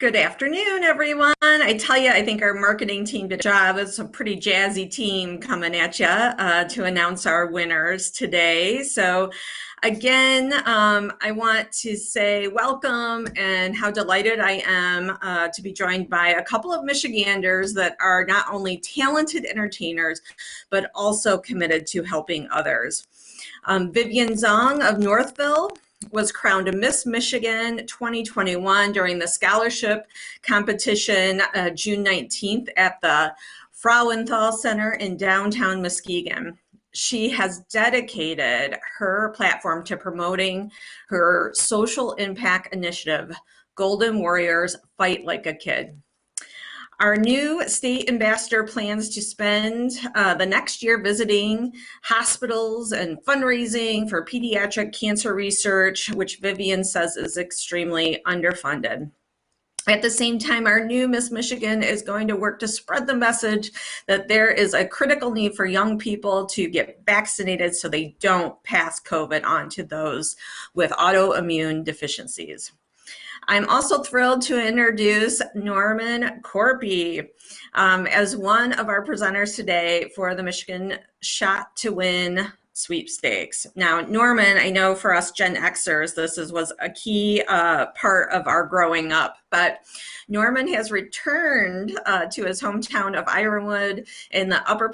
Good afternoon, everyone. I tell you, I think our marketing team did a job. It's a pretty jazzy team coming at you to announce our winners today. So again, I want to say welcome and how delighted I am to be joined by a couple of Michiganders that are not only talented entertainers, but also committed to helping others. Vivian Zong of Northville was crowned a Miss Michigan 2021 during the scholarship competition June 19th at the Frauenthal Center in downtown Muskegon. She has dedicated her platform to promoting her social impact initiative, Golden Warriors Fight Like a Kid. Our new state ambassador plans to spend the next year visiting hospitals and fundraising for pediatric cancer research, which Vivian says is extremely underfunded. At the same time, our new Miss Michigan is going to work to spread the message that there is a critical need for young people to get vaccinated so they don't pass COVID on to those with autoimmune deficiencies. I'm also thrilled to introduce Norman Corby as one of our presenters today for the Michigan Shot to Win Sweepstakes. Now, Norman, I know for us Gen Xers, this was a key part of our growing up, but Norman has returned to his hometown of Ironwood in the Upper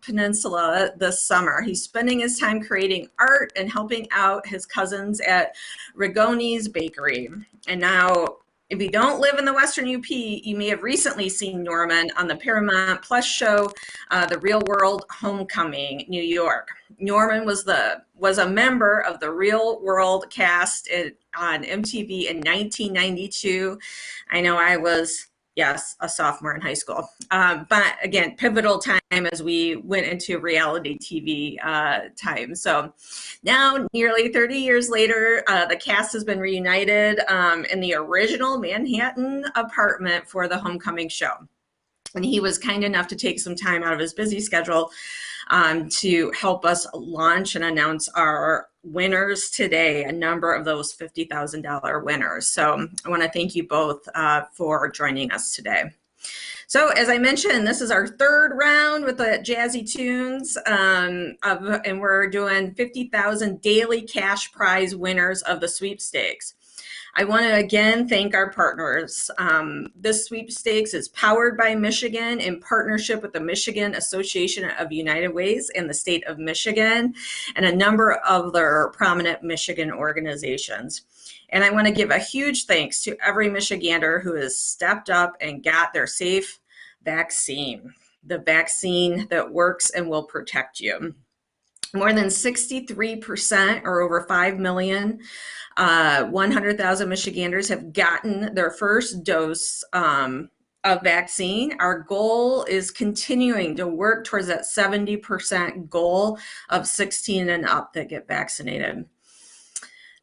Peninsula this summer. He's spending his time creating art and helping out his cousins at Rigoni's Bakery. And now, if you don't live in the Western UP, you may have recently seen Norman on the Paramount Plus show, The Real World Homecoming, New York. Norman was a member of the Real World cast on MTV in 1992. I know I was, yes, a sophomore in high school. But again, pivotal time as we went into reality TV time. So now, nearly 30 years later, the cast has been reunited in the original Manhattan apartment for the homecoming show. And he was kind enough to take some time out of his busy schedule to help us launch and announce our winners today, a number of those $50,000 winners. So I want to thank you both for joining us today. So as I mentioned, this is our third round with the jazzy tunes, and we're doing 50,000 daily cash prize winners of the sweepstakes. I want to again thank our partners. This sweepstakes is powered by Michigan in partnership with the Michigan Association of United Ways and the state of Michigan and a number of other prominent Michigan organizations. And I want to give a huge thanks to every Michigander who has stepped up and got their safe vaccine, the vaccine that works and will protect you. More than 63%, or over 5 million, 100,000 Michiganders have gotten their first dose of vaccine. Our goal is continuing to work towards that 70% goal of 16 and up that get vaccinated.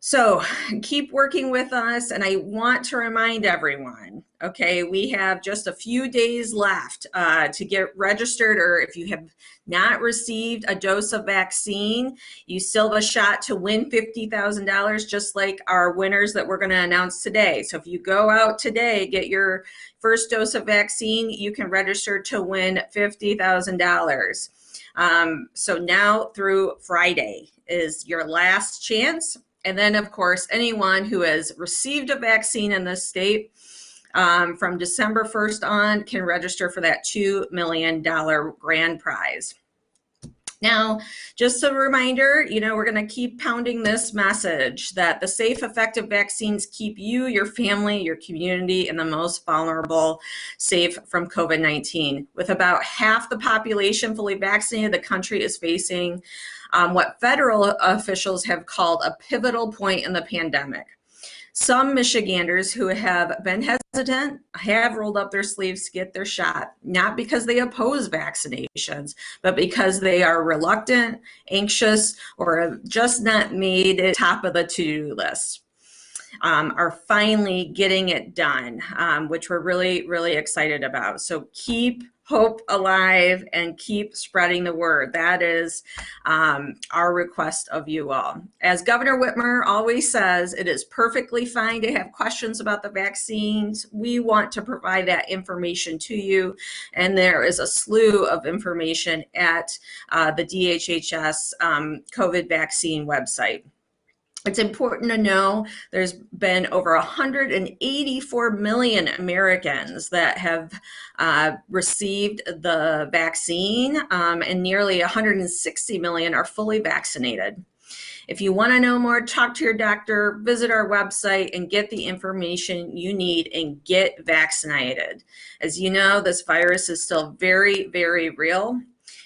So keep working with us, and I want to remind everyone, okay, we have just a few days left to get registered, or if you have not received a dose of vaccine, you still have a shot to win $50,000, just like our winners that we're going to announce today. So if you go out today, get your first dose of vaccine, you can register to win $50,000. So now through Friday is your last chance. And then, of course, anyone who has received a vaccine in this state from December 1st on can register for that $2 million grand prize. Now, just a reminder, we're going to keep pounding this message that the safe, effective vaccines keep you, your family, your community, and the most vulnerable safe from COVID-19. With about half the population fully vaccinated, the country is facing what federal officials have called a pivotal point in the pandemic. Some Michiganders who have been hesitant have rolled up their sleeves to get their shot, not because they oppose vaccinations, but because they are reluctant, anxious, or have just not made it top of the to-do list. are finally getting it done, which we're really, really excited about. So keep hope alive and keep spreading the word. That is our request of you all. As Governor Whitmer always says, it is perfectly fine to have questions about the vaccines. We want to provide that information to you, and there is a slew of information at the DHHS COVID vaccine website. It's important to know there's been over 184 million Americans that have received the vaccine, and nearly 160 million are fully vaccinated. If you want to know more, talk to your doctor, visit our website, and get the information you need and get vaccinated. As you know, this virus is still very, very real.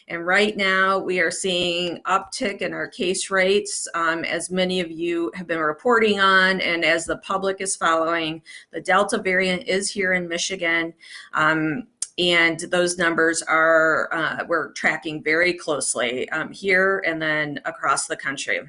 And right now we are seeing uptick in our case rates, as many of you have been reporting on, and as the public is following. The Delta variant is here in Michigan. And those numbers are, we're tracking very closely here and then across the country.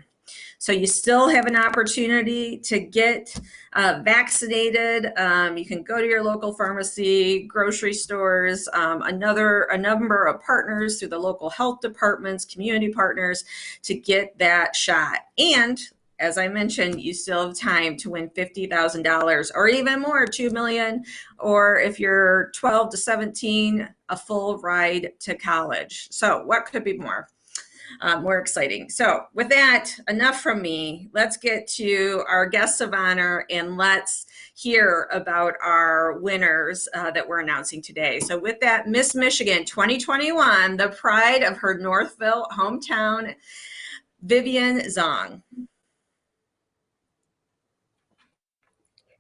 So you still have an opportunity to get vaccinated. You can go to your local pharmacy, grocery stores, a number of partners through the local health departments, community partners, to get that shot. And as I mentioned, you still have time to win $50,000 or even more, $2 million, or if you're 12 to 17, a full ride to college. So what could be more exciting? So with that, enough from me. Let's get to our guests of honor and let's hear about our winners that we're announcing today. So with that, Miss Michigan 2021, the pride of her Northville hometown, Vivian Zong.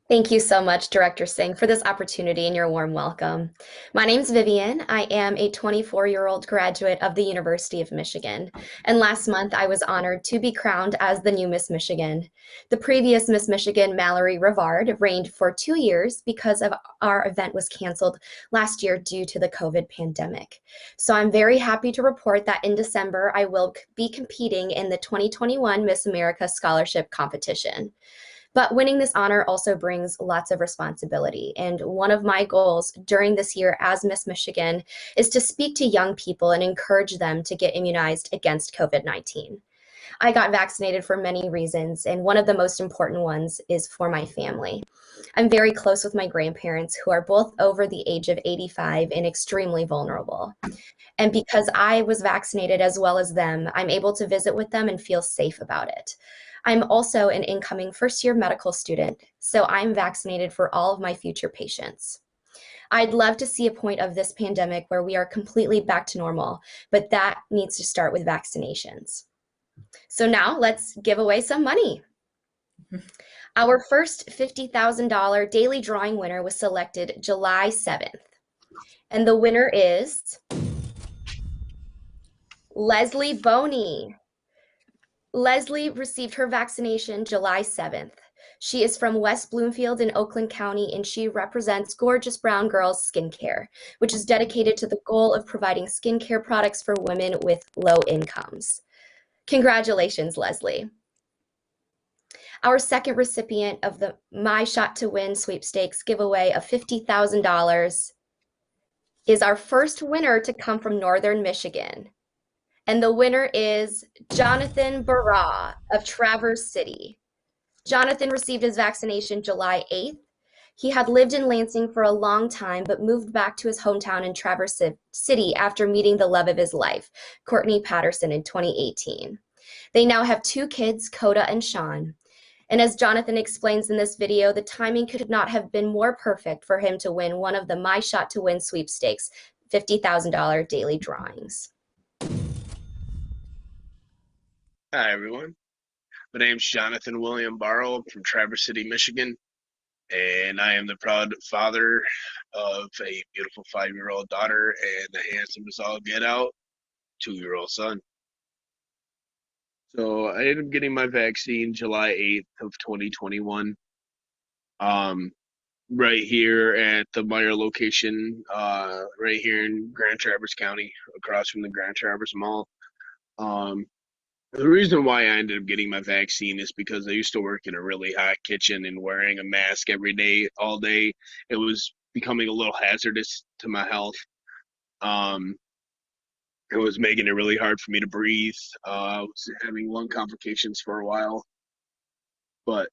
Thank you so much, Director Singh, for this opportunity and your warm welcome. My name's Vivian. I am a 24-year-old graduate of the University of Michigan, and last month I was honored to be crowned as the new Miss Michigan. The previous Miss Michigan, Mallory Rivard, reigned for 2 years because of our event was canceled last year due to the COVID pandemic. So I'm very happy to report that in December I will be competing in the 2021 Miss America Scholarship Competition. But winning this honor also brings lots of responsibility. And one of my goals during this year as Miss Michigan is to speak to young people and encourage them to get immunized against COVID-19. I got vaccinated for many reasons, and one of the most important ones is for my family. I'm very close with my grandparents, who are both over the age of 85 and extremely vulnerable. And because I was vaccinated as well as them, I'm able to visit with them and feel safe about it. I'm also an incoming first-year medical student, so I'm vaccinated for all of my future patients. I'd love to see a point of this pandemic where we are completely back to normal, but that needs to start with vaccinations. So now let's give away some money. Our first $50,000 daily drawing winner was selected July 7th, and the winner is Leslie Boney. Leslie received her vaccination July 7th. She is from West Bloomfield in Oakland County, and she represents Gorgeous Brown Girls Skincare, which is dedicated to the goal of providing skincare products for women with low incomes. Congratulations, Leslie. Our second recipient of the My Shot to Win sweepstakes giveaway of $50,000 is our first winner to come from Northern Michigan. And the winner is Johnathon Barraw of Traverse City. Johnathon received his vaccination July 8th. He had lived in Lansing for a long time, but moved back to his hometown in Traverse City after meeting the love of his life, Courtney Patterson, in 2018. They now have 2 kids, Coda and Sean. And as Johnathon explains in this video, the timing could not have been more perfect for him to win one of the My Shot to Win sweepstakes $50,000 daily drawings. Hi, everyone. My name's Jonathan William Barraw from Traverse City, Michigan, and I am the proud father of a beautiful 5-year-old daughter and the handsome as all get out 2-year-old son. So I ended up getting my vaccine July 8th of 2021, right here at the Meyer location, right here in Grand Traverse County, across from the Grand Traverse Mall. The reason why I ended up getting my vaccine is because I used to work in a really hot kitchen and wearing a mask every day, all day. It was becoming a little hazardous to my health. Um, it was making it really hard for me to breathe. I was having lung complications for a while. But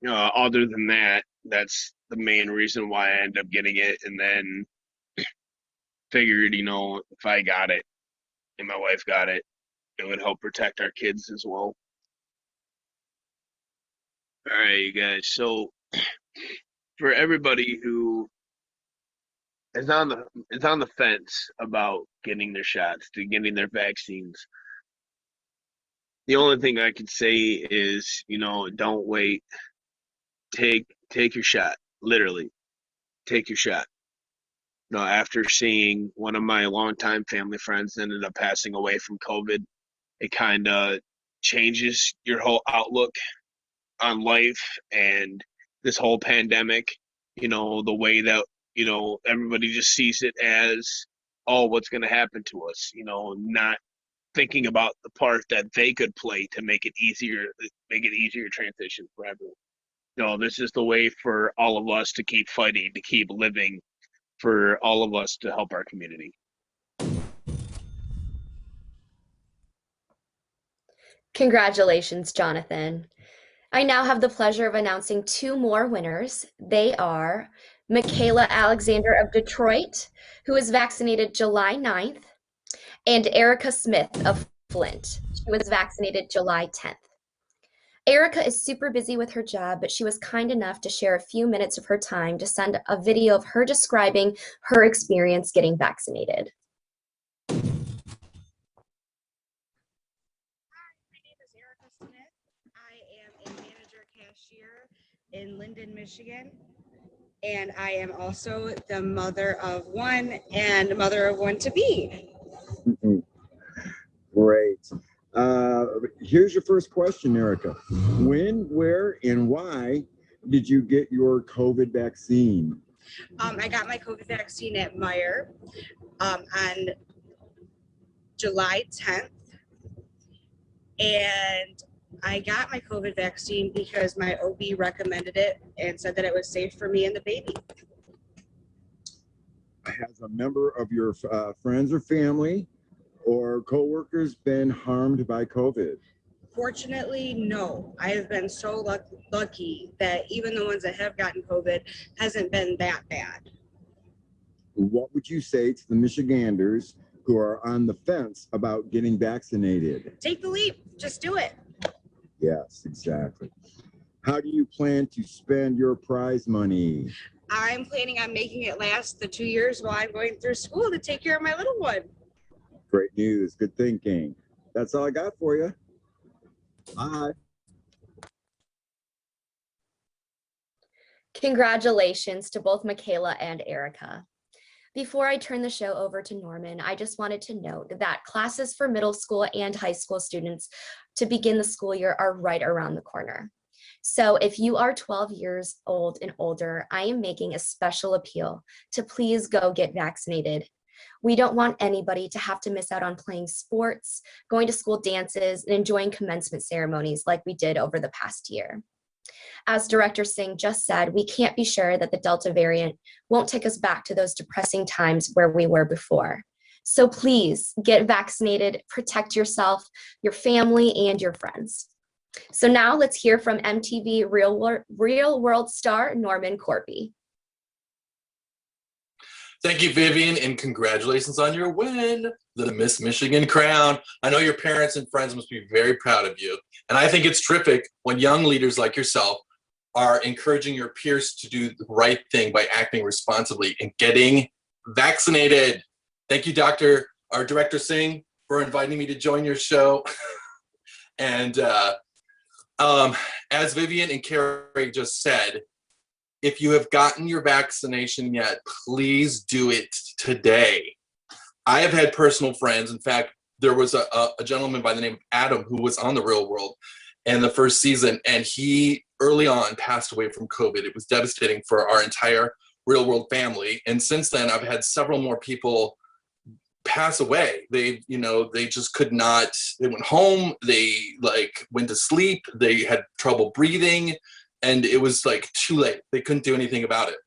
other than that, that's the main reason why I ended up getting it. And then figured, if I got it and my wife got it, it would help protect our kids as well. All right, you guys. So for everybody who is on the fence about getting their shots, to getting their vaccines, the only thing I could say is, don't wait. Take your shot. Literally, take your shot. After seeing one of my longtime family friends ended up passing away from COVID, it kind of changes your whole outlook on life and this whole pandemic. The way that, everybody just sees it as, oh, what's going to happen to us, not thinking about the part that they could play to make it easier transition for everyone. This is the way for all of us to keep fighting, to keep living, for all of us to help our community. Congratulations, Jonathan. I now have the pleasure of announcing two more winners. They are Mikayla Alexander of Detroit, who was vaccinated July 9th, and Erika Smith of FLINT. She was vaccinated July 10th. Erika is super busy with her job, but she was kind enough to share a few minutes of her time to send a video of her describing her experience getting vaccinated. My name is Erika Smith. I am a manager cashier in Linden, Michigan. And I am also the mother of one and mother of one to be. Great. Here's your first question, Erika. When, where, and why did you get your COVID vaccine? I got my COVID vaccine at Meyer on July 10th. And I got my COVID vaccine because my OB recommended it and said that it was safe for me and the baby. Has a member of your friends or family or coworkers been harmed by COVID? Fortunately, no. I have been so lucky that even the ones that have gotten COVID hasn't been that bad. What would you say to the Michiganders who are on the fence about getting vaccinated? Take the leap. Just do it. Yes, exactly. How do you plan to spend your prize money? I'm planning on making it last the 2 years while I'm going through school to take care of my little one. Great news. Good thinking. That's all I got for you. Bye. Congratulations to both Mikayla and Erika. Before I turn the show over to Norman, I just wanted to note that classes for middle school and high school students to begin the school year are right around the corner. So if you are 12 years old and older, I am making a special appeal to please go get vaccinated. We don't want anybody to have to miss out on playing sports, going to school dances, and enjoying commencement ceremonies like we did over the past year. As Director Singh just said, we can't be sure that the Delta variant won't take us back to those depressing times where we were before. So please get vaccinated, protect yourself, your family, and your friends. So now let's hear from MTV Real World star Norman Corby. Thank you, Vivian, and congratulations on your win, the Miss Michigan crown. I know your parents and friends must be very proud of you. And I think it's terrific when young leaders like yourself are encouraging your peers to do the right thing by acting responsibly and getting vaccinated. Thank you, Director Singh, for inviting me to join your show. And as Vivian and Carrie just said, if you have gotten your vaccination yet, please do it today. I have had personal friends. In fact, there was a gentleman by the name of Adam who was on The Real World in the first season, and he early on passed away from COVID. It was devastating for our entire Real World family. And since then, I've had several more people pass away. They, you know, they just could not, they went home, they like went to sleep, they had trouble breathing, and it was like too late. They couldn't do anything about it.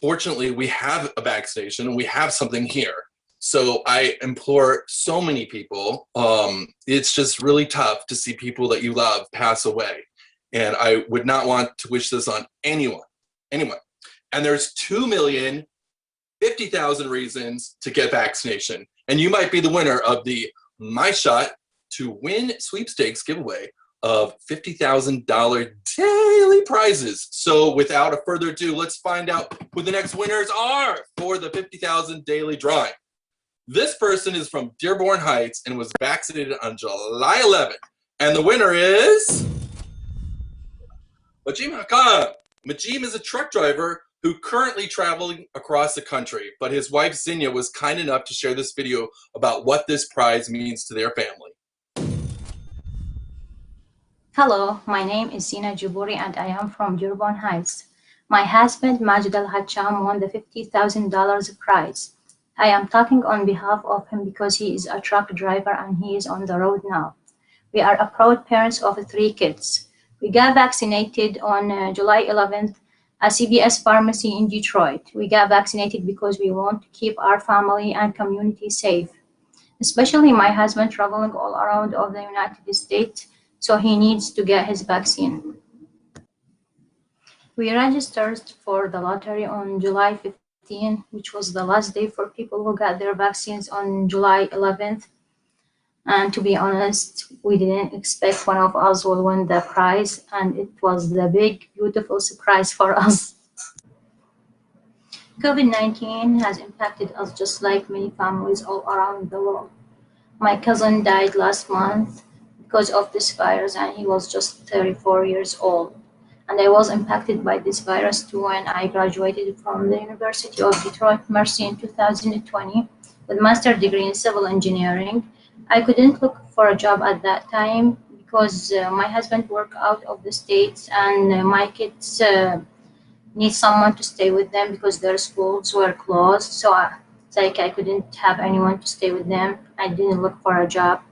Fortunately, we have a vaccination and we have something here. So I implore so many people, it's just really tough to see people that you love pass away. And I would not want to wish this on anyone. And there's 2,050,000 reasons to get vaccination. And you might be the winner of the My Shot to Win Sweepstakes giveaway of $50,000 daily prizes. So without a further ado, let's find out who the next winners are for the 50,000 daily drawing. This person is from Dearborn Heights and was vaccinated on July 11th. And the winner is Majim Hakan. Majim is a truck driver who currently traveling across the country, but his wife Zinnia was kind enough to share this video about what this prize means to their family. Hello, my name is Zina Juburi and I am from Dearborn Heights. My husband Majid Al-Hacham won the $50,000 prize. I am talking on behalf of him because he is a truck driver and he is on the road now. We are a proud parents of 3 kids. We got vaccinated on July 11th at CVS Pharmacy in Detroit. We got vaccinated because we want to keep our family and community safe, especially my husband traveling all around of the United States, so he needs to get his vaccine. We registered for the lottery on July 15, which was the last day for people who got their vaccines on July 11th. And to be honest, we didn't expect one of us will win the prize, and it was the big, beautiful surprise for us. COVID-19 has impacted us just like many families all around the world. My cousin died last month because of this virus, and he was just 34 years old. And I was impacted by this virus too when I graduated from the University of Detroit Mercy in 2020 with master's degree in civil engineering. I couldn't look for a job at that time because my husband worked out of the States, and my kids need someone to stay with them because their schools were closed. So I couldn't have anyone to stay with them. I didn't look for a job.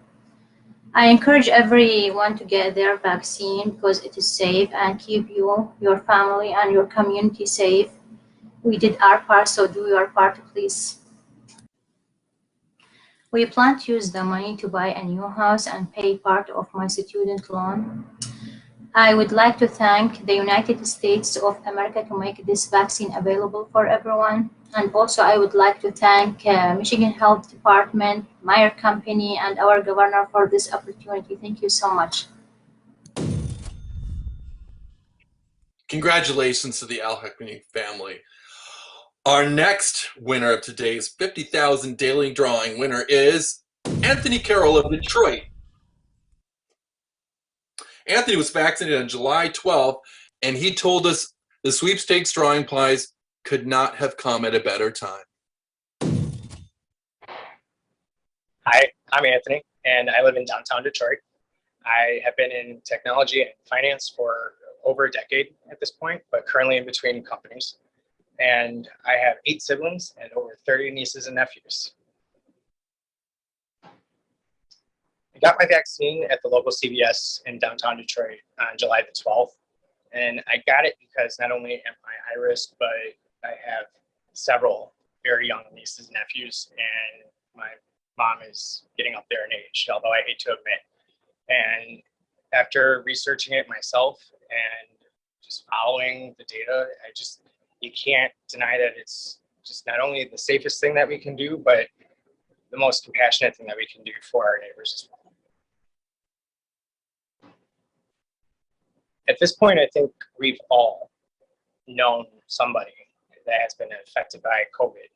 I encourage everyone to get their vaccine because it is safe and keep you, your family, and your community safe. We did our part, so do your part, please. We plan to use the money to buy a new house and pay part of my student loan. I would like to thank the United States of America to make this vaccine available for everyone. And also I would like to thank Michigan Health Department, Meyer Company, and our governor for this opportunity. Thank you so much. Congratulations to the Al-Hakmi family. Our next winner of today's 50,000 daily drawing winner is Anthony Carroll of Detroit. Anthony was vaccinated on July 12th, and he told us the sweepstakes drawing prize could not have come at a better time. Hi, I'm Anthony, and I live in downtown Detroit. I have been in technology and finance for over a decade at this point, but currently in between companies. And I have 8 siblings and over 30 nieces and nephews. I got my vaccine at the local CVS in downtown Detroit on July the 12th. And I got it because not only am I high risk, but I have several very young nieces and nephews, and my mom is getting up there in age, although I hate to admit. And after researching it myself and just following the data, you can't deny that it's just not only the safest thing that we can do, but the most compassionate thing that we can do for our neighbors as well. At this point, I think we've all known somebody that has been affected by COVID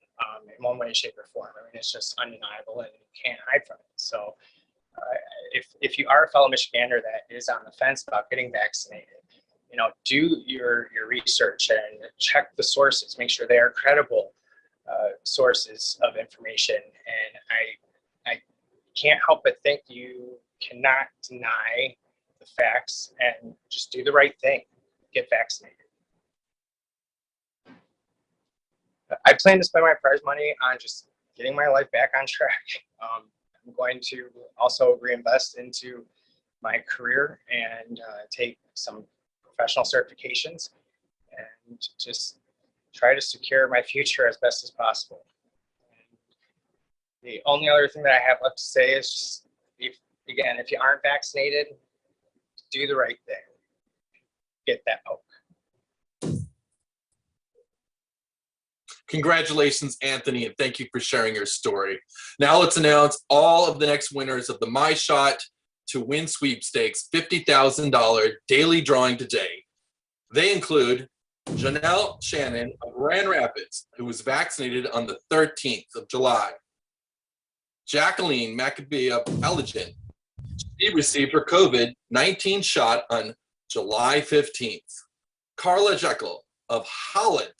in one way, shape, or form. I mean, it's just undeniable, and you can't hide from it. So if you are a fellow Michigander that is on the fence about getting vaccinated, do your research and check the sources. Make sure they are credible sources of information. And I can't help but think you cannot deny the facts and just do the right thing. Get vaccinated. I plan to spend my prize money on just getting my life back on track. I'm going to also reinvest into my career and take some professional certifications and just try to secure my future as best as possible. And the only other thing that I have left to say is just, if you aren't vaccinated, do the right thing. Get that poke. Congratulations, Anthony, and thank you for sharing your story. Now let's announce all of the next winners of the My Shot to Win Sweepstakes $50,000 daily drawing today. They include Jonelle Shannon of Grand Rapids, who was vaccinated on the 13th of July. Jacqueline Mabee of ALLEGAN. She received her COVID-19 shot on July 15th. Carla Jekel of HOLLAND,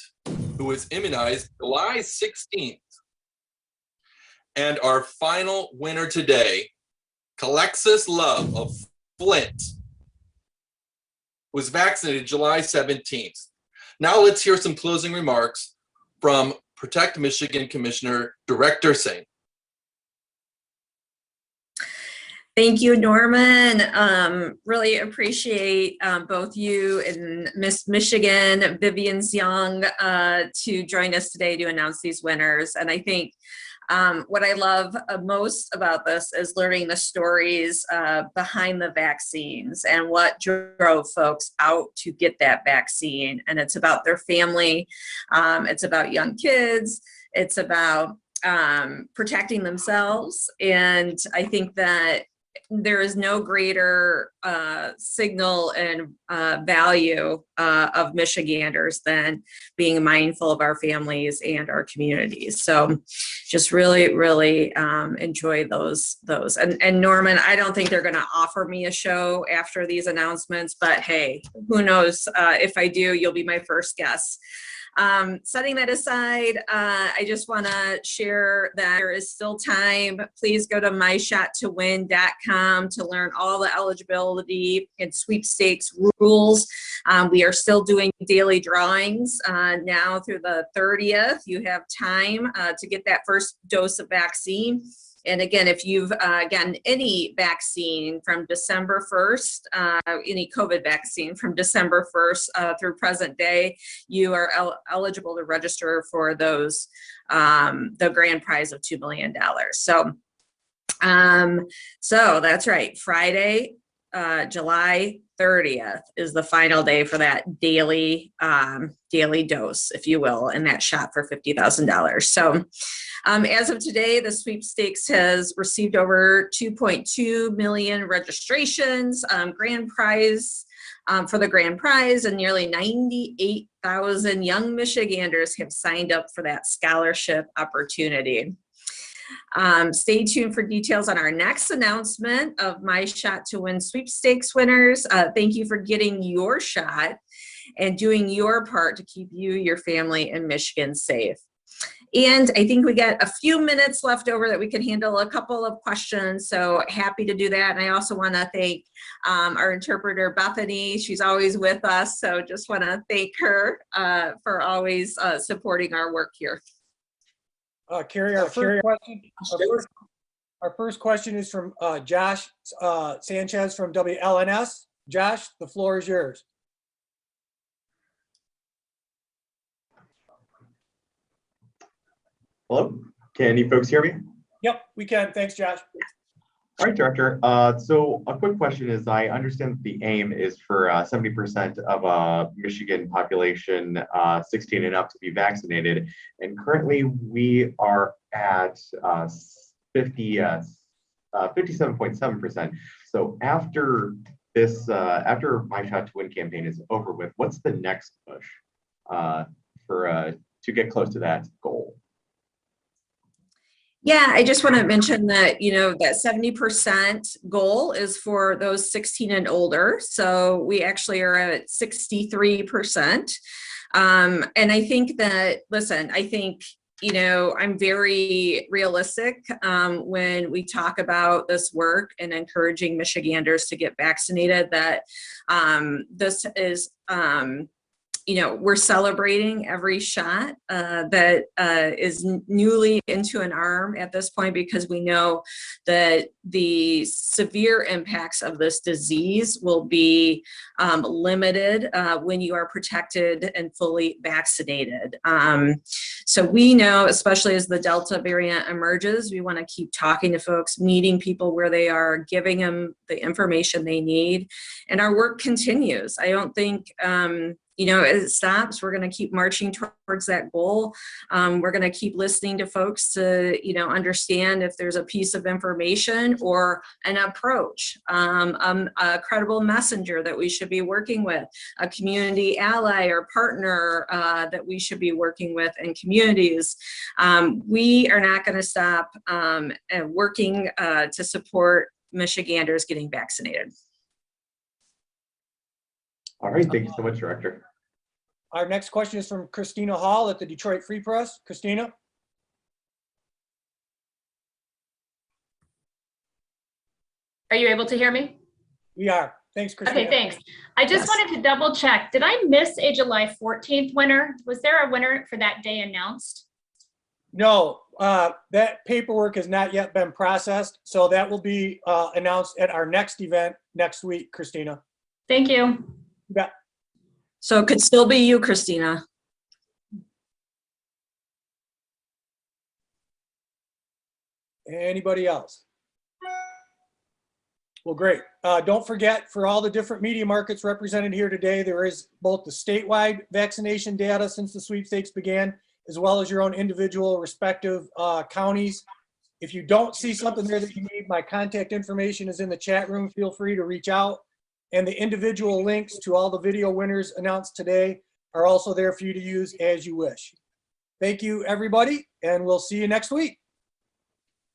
who was immunized July 16th. And our final winner today, Alexis Love of FLINT, was vaccinated July 17th. Now let's hear some closing remarks from Protect Michigan Commissioner Director Singh. Thank you, Norman. Really appreciate both you and Miss Michigan, Vivian's Young, to join us today to announce these winners. And I think what I love most about this is learning the stories behind the vaccines and what drove folks out to get that vaccine. And it's about their family. It's about young kids. It's about protecting themselves. And I think that there is no greater signal and value of Michiganders than being mindful of our families and our communities. So just really, really enjoy those. And Norman, I don't think they're going to offer me a show after these announcements, but hey, who knows? If I do, you'll be my first guest. Setting that aside, I just want to share that there is still time. Please go to myshottowin.com to learn all the eligibility and sweepstakes rules. We are still doing daily drawings now through the 30th. You have time to get that first dose of vaccine. And again, if you've gotten any vaccine from December 1st, any COVID vaccine from December 1st through present day, you are eligible to register for those, the grand prize of $2 million. So that's right. Friday, July 30th is the final day for that daily dose, if you will, and that shot for $50,000. So as of today, the sweepstakes has received over 2.2 million registrations, grand prize for the grand prize, and nearly 98,000 young Michiganders have signed up for that scholarship opportunity. Stay tuned for details on our next announcement of My Shot to Win sweepstakes winners. Thank you for getting your shot and doing your part to keep you, your family, and Michigan safe. And I think we got a few minutes left over that we can handle a couple of questions, so happy to do that. And I also want to thank our interpreter, Bethany. She's always with us, so just want to thank her for always supporting our work here. Carrie, our first question is from Josh Sanchez from WLNS. Josh, the floor is yours. Hello, can you folks hear me? Yep, we can. Thanks, Josh. All right, Director. So a quick question is, I understand that the aim is for 70% of Michigan population 16 and up to be vaccinated. And currently we are at 57.7%. So after this, after My Shot to Win campaign is over with, what's the next push to get close to that goal? Yeah, I just want to mention that, you know, that 70% goal is for those 16 and older. So we actually are at 63%. And I think that, listen, I think, you know, I'm very realistic when we talk about this work and encouraging Michiganders to get vaccinated, that this is, we're celebrating every shot that is newly into an arm at this point, because we know that the severe impacts of this disease will be limited when you are protected and fully vaccinated. So we know, especially as the Delta variant emerges, we want to keep talking to folks, meeting people where they are, giving them the information they need, and our work continues. I don't think it stops. We're going to keep marching towards that goal. We're going to keep listening to folks to, understand if there's a piece of information or an approach, a credible messenger that we should be working with, a community ally or partner that we should be working with in communities. We are not going to stop working to support Michiganders getting vaccinated. All right, thank you so much, Director. Our next question is from Christina Hall at the Detroit Free Press. Christina? Are you able to hear me? We are. Thanks, Christina. Okay, thanks. I just wanted to double check. Did I miss a July 14th winner? Was there a winner for that day announced? No, that paperwork has not yet been processed, so that will be announced at our next event next week, Christina. Thank you. Yeah. So it could still be you, Christina. Anybody else? Well, great. Don't forget, for all the different media markets represented here today, there is both the statewide vaccination data since the sweepstakes began, as well as your own individual respective counties. If you don't see something there that you need, my contact information is in the chat room. Feel free to reach out. And the individual links to all the video winners announced today are also there for you to use as you wish. Thank you, everybody, and we'll see you next week.